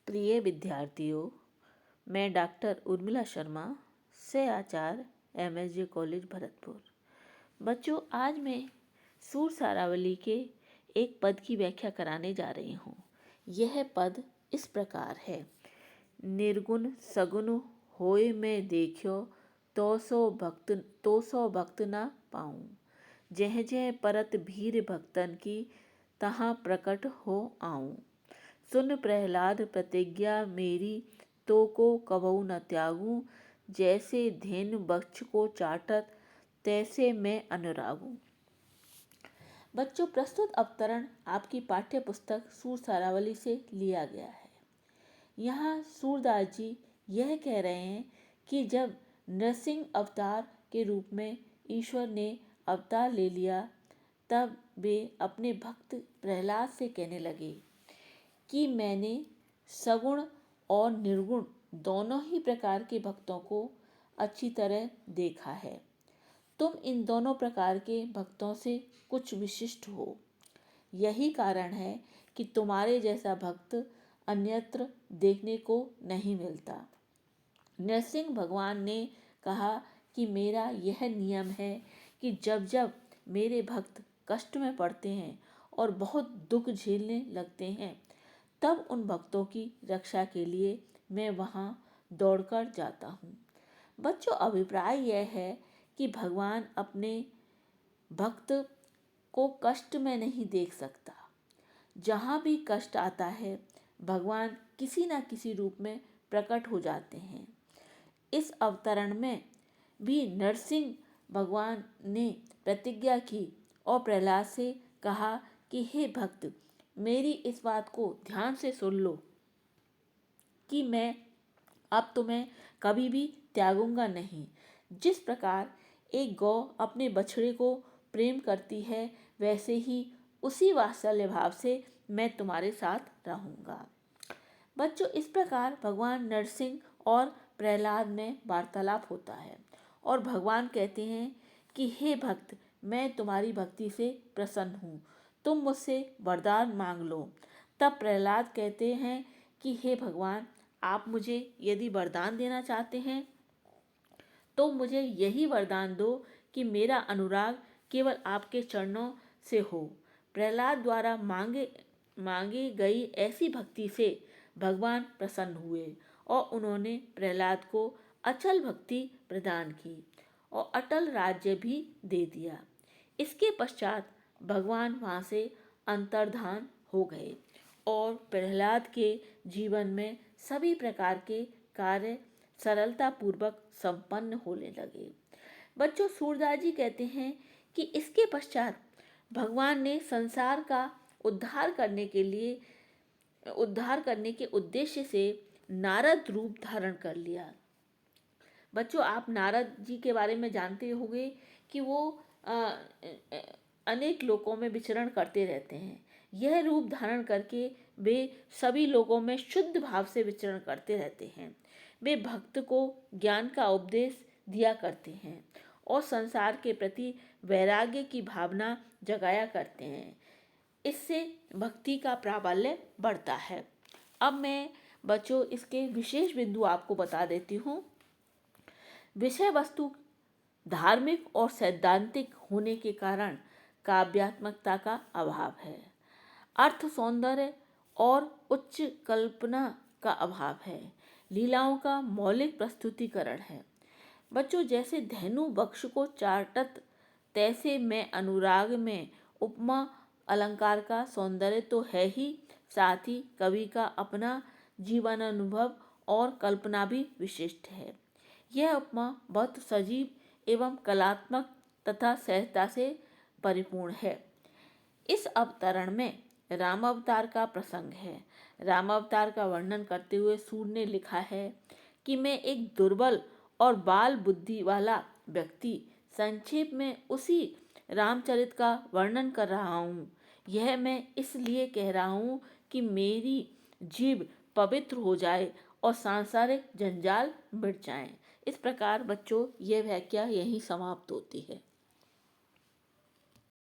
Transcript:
प्रिय विद्यार्थियों, मैं डॉक्टर उर्मिला शर्मा से आचार्य MSG कॉलेज भरतपुर। बच्चों, आज मैं सूर सारावली के एक पद की व्याख्या कराने जा रही हूँ। यह पद इस प्रकार है। निर्गुण सगुण होए मैं देखियो, तो सो भक्त ना पाऊँ। जह जह परत भीर भक्तन की, तहाँ प्रकट हो आऊँ। सुन प्रहलाद प्रतिज्ञा मेरी, तो को कबहु न त्यागूं। जैसे धेनु वक्ष को चाटत, तैसे मैं अनुरागूं। बच्चों, प्रस्तुत अवतरण आपकी पाठ्य पुस्तक सूर सारावली से लिया गया है। यहाँ सूरदास जी यह कह रहे हैं कि जब नरसिंह अवतार के रूप में ईश्वर ने अवतार ले लिया, तब वे अपने भक्त प्रहलाद से कहने लगे कि मैंने सगुण और निर्गुण दोनों ही प्रकार के भक्तों को अच्छी तरह देखा है। तुम इन दोनों प्रकार के भक्तों से कुछ विशिष्ट हो। यही कारण है कि तुम्हारे जैसा भक्त अन्यत्र देखने को नहीं मिलता। नरसिंह भगवान ने कहा कि मेरा यह नियम है कि जब जब मेरे भक्त कष्ट में पड़ते हैं और बहुत दुख झेलने लगते हैं, तब उन भक्तों की रक्षा के लिए मैं वहाँ दौड़कर जाता हूँ। बच्चों, अभिप्राय यह है कि भगवान अपने भक्त को कष्ट में नहीं देख सकता। जहाँ भी कष्ट आता है, भगवान किसी न किसी रूप में प्रकट हो जाते हैं। इस अवतरण में भी नरसिंह भगवान ने प्रतिज्ञा की और प्रहलाद से कहा कि हे भक्त, मेरी इस बात को ध्यान से सुन लो कि मैं अब तुम्हें कभी भी त्यागूंगा नहीं। जिस प्रकार एक गौ अपने बछड़े को प्रेम करती है, वैसे ही उसी वात्सल्य भाव से मैं तुम्हारे साथ रहूंगा। बच्चों, इस प्रकार भगवान नरसिंह और प्रहलाद में वार्तालाप होता है और भगवान कहते हैं कि हे भक्त, मैं तुम्हारी भक्ति से प्रसन्न हूँ, तुम मुझसे वरदान मांग लो। तब प्रहलाद कहते हैं कि हे भगवान, आप मुझे यदि वरदान देना चाहते हैं तो मुझे यही वरदान दो कि मेरा अनुराग केवल आपके चरणों से हो। प्रहलाद द्वारा मांगी गई ऐसी भक्ति से भगवान प्रसन्न हुए और उन्होंने प्रहलाद को अचल भक्ति प्रदान की और अटल राज्य भी दे दिया। इसके पश्चात भगवान वहाँ से अंतर्धान हो गए और प्रहलाद के जीवन में सभी प्रकार के कार्य सरलता पूर्वक संपन्न होने लगे। बच्चों, सूरदास जी कहते हैं कि इसके पश्चात भगवान ने संसार का उद्धार करने के उद्देश्य से नारद रूप धारण कर लिया। बच्चों, आप नारद जी के बारे में जानते होंगे कि वो अनेक लोकों में विचरण करते रहते हैं। यह रूप धारण करके वे सभी लोगों में शुद्ध भाव से विचरण करते रहते हैं। वे भक्त को ज्ञान का उपदेश दिया करते हैं और संसार के प्रति वैराग्य की भावना जगाया करते हैं। इससे भक्ति का प्राबल्य बढ़ता है। अब मैं बच्चों इसके विशेष बिंदु आपको बता देती हूँ। विषय वस्तु धार्मिक और सैद्धांतिक होने के कारण काव्यात्मकता का अभाव है। अर्थ सौंदर्य और उच्च कल्पना का अभाव है। लीलाओं का मौलिक प्रस्तुतिकरण है। बच्चों, जैसे धेनु वक्ष को चाटत, तैसे मैं अनुराग में उपमा अलंकार का सौंदर्य तो है ही, साथ ही कवि का अपना जीवन अनुभव और कल्पना भी विशिष्ट है। यह उपमा बहुत सजीव एवं कलात्मक तथा सहजता से परिपूर्ण है। इस अवतरण में राम अवतार का प्रसंग है। राम अवतार का वर्णन करते हुए सूर ने लिखा है कि मैं एक दुर्बल और बाल बुद्धि वाला व्यक्ति संक्षेप में उसी रामचरित का वर्णन कर रहा हूँ। यह मैं इसलिए कह रहा हूँ कि मेरी जीभ पवित्र हो जाए और सांसारिक जंजाल मिट जाएं। इस प्रकार बच्चों, यह व्याख्या यहीं समाप्त होती है।